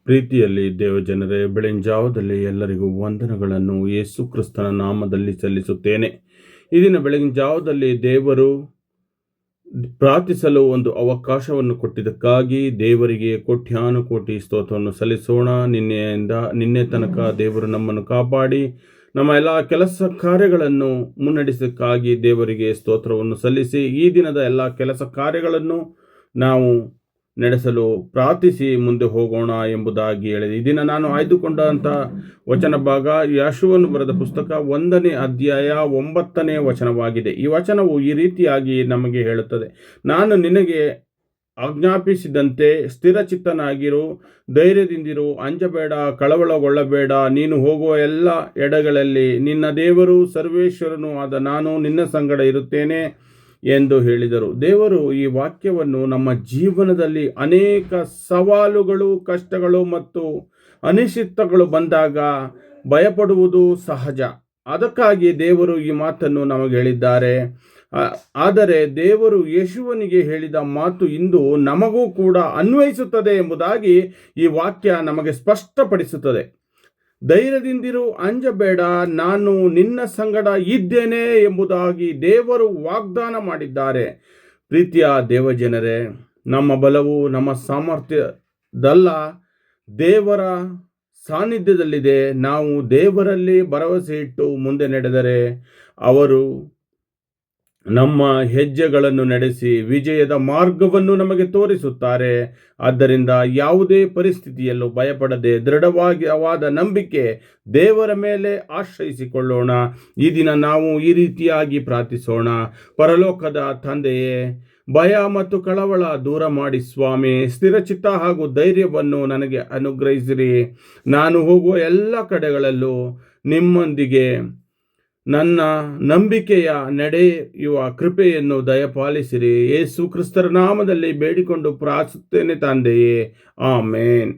ಪ್ರೀತಿಯಲ್ಲಿ ದೇವಜನರೇ, ಬೆಳಗಿನ ಜಾವದಲ್ಲಿ ಎಲ್ಲರಿಗೂ ವಂದನೆಗಳನ್ನು ಯೇಸು ಕ್ರಿಸ್ತನ ನಾಮದಲ್ಲಿ ಸಲ್ಲಿಸುತ್ತೇನೆ. ಈ ದಿನ ಬೆಳಗಿನ ಜಾವದಲ್ಲಿ ದೇವರು ಪ್ರಾರ್ಥಿಸಲು ಒಂದು ಅವಕಾಶವನ್ನು ಕೊಟ್ಟಿದ್ದಕ್ಕಾಗಿ ದೇವರಿಗೆ ಕೋಟ್ಯಾನುಕೋಟಿ ಸ್ತೋತ್ರವನ್ನು ಸಲ್ಲಿಸೋಣ. ನಿನ್ನೆ ತನಕ ದೇವರು ನಮ್ಮನ್ನು ಕಾಪಾಡಿ ನಮ್ಮ ಎಲ್ಲ ಕೆಲಸ ಕಾರ್ಯಗಳನ್ನು ಮುನ್ನಡೆಸಕ್ಕಾಗಿ ದೇವರಿಗೆ ಸ್ತೋತ್ರವನ್ನು ಸಲ್ಲಿಸಿ, ಈ ದಿನದ ಎಲ್ಲ ಕೆಲಸ ಕಾರ್ಯಗಳನ್ನು ನಾವು ನಡೆಸಲು ಪ್ರಾರ್ಥಿಸಿ ಮುಂದೆ ಹೋಗೋಣ ಎಂಬುದಾಗಿ ಹೇಳಿದೆ. ಈ ದಿನ ನಾನು ಆಯ್ದುಕೊಂಡಂಥ ವಚನ ಭಾಗ ಯೆಶುವನು ಬರೆದ ಪುಸ್ತಕ 1ನೇ ಅಧ್ಯಾಯ 9ನೇ ವಚನವಾಗಿದೆ. ಈ ವಚನವು ಈ ರೀತಿಯಾಗಿ ನಮಗೆ ಹೇಳುತ್ತದೆ: ನಾನು ನಿನಗೆ ಆಜ್ಞಾಪಿಸಿದಂತೆ ಸ್ಥಿರಚಿತ್ತನಾಗಿರು, ಧೈರ್ಯದಿಂದಿರು, ಅಂಜಬೇಡ, ಕಳವಳಗೊಳ್ಳಬೇಡ. ನೀನು ಹೋಗುವ ಎಲ್ಲ ಎಡೆಗಳಲ್ಲಿ ನಿನ್ನ ದೇವರು ಸರ್ವೇಶ್ವರನು ಆದ ನಾನು ನಿನ್ನ ಸಂಗಡ ಇರುತ್ತೇನೆ ಎಂದು ಹೇಳಿದರು. ದೇವರು ಈ ವಾಕ್ಯವನ್ನು ನಮ್ಮ ಜೀವನದಲ್ಲಿ ಅನೇಕ ಸವಾಲುಗಳು, ಕಷ್ಟಗಳು ಮತ್ತು ಅನಿಶ್ಚಿತಗಳು ಬಂದಾಗ ಭಯಪಡುವುದು ಸಹಜ. ಅದಕ್ಕಾಗಿ ದೇವರು ಈ ಮಾತನ್ನು ನಮಗೆ ಹೇಳಿದ್ದಾರೆ. ಆದರೆ ದೇವರು ಯೇಸುವನಿಗೆ ಹೇಳಿದ ಮಾತು ಇಂದು ನಮಗೂ ಕೂಡ ಅನ್ವಯಿಸುತ್ತದೆ ಎಂಬುದಾಗಿ ಈ ವಾಕ್ಯ ನಮಗೆ ಸ್ಪಷ್ಟಪಡಿಸುತ್ತದೆ. ಧೈರ್ಯದಿಂದಿರು, ಅಂಜಬೇಡ, ನಾನು ನಿನ್ನ ಸಂಗಡ ಇದ್ದೇನೆ ಎಂಬುದಾಗಿ ದೇವರು ವಾಗ್ದಾನ ಮಾಡಿದ್ದಾರೆ. ಪ್ರೀತಿಯ ದೇವಜನರೇ, ನಮ್ಮ ಬಲವು ನಮ್ಮ ಸಾಮರ್ಥ್ಯದಲ್ಲ, ದೇವರ ಸಾನ್ನಿಧ್ಯದಲ್ಲಿದೆ. ನಾವು ದೇವರಲ್ಲಿ ಭರವಸೆ ಇಟ್ಟು ಮುಂದೆ ನಡೆದರೆ ಅವರು ನಮ್ಮ ಹೆಜ್ಜೆಗಳನ್ನು ನಡೆಸಿ ವಿಜಯದ ಮಾರ್ಗವನ್ನು ನಮಗೆ ತೋರಿಸುತ್ತಾರೆ. ಆದ್ದರಿಂದ ಯಾವುದೇ ಪರಿಸ್ಥಿತಿಯಲ್ಲೂ ಭಯಪಡದೆ ದೃಢವಾದ ನಂಬಿಕೆ ದೇವರ ಮೇಲೆ ಆಶ್ರಯಿಸಿಕೊಳ್ಳೋಣ. ಈ ದಿನ ನಾವು ಈ ರೀತಿಯಾಗಿ ಪ್ರಾರ್ಥಿಸೋಣ. ಪರಲೋಕದ ತಂದೆಯೇ, ಭಯ ಮತ್ತು ಕಳವಳ ದೂರ ಮಾಡಿ ಸ್ವಾಮಿ, ಸ್ಥಿರಚಿತ್ತ ಹಾಗೂ ಧೈರ್ಯವನ್ನು ನನಗೆ ಅನುಗ್ರಹಿಸಿರಿ. ನಾನು ಹೋಗುವ ಎಲ್ಲ ಕಡೆಗಳಲ್ಲೂ ನಿಮ್ಮೊಂದಿಗೆ ನನ್ನ ನಂಬಿಕೆಯ ನಡೆಯುವ ಕೃಪೆಯನ್ನು ದಯಪಾಲಿಸಿರಿ. ಯೇಸು ಕ್ರಿಸ್ತರ ನಾಮದಲ್ಲಿ ಬೇಡಿಕೊಂಡು ಪ್ರಾರ್ಥಿಸುತ್ತೇನೆ ತಂದೆಯೇ, ಆಮೇನ್.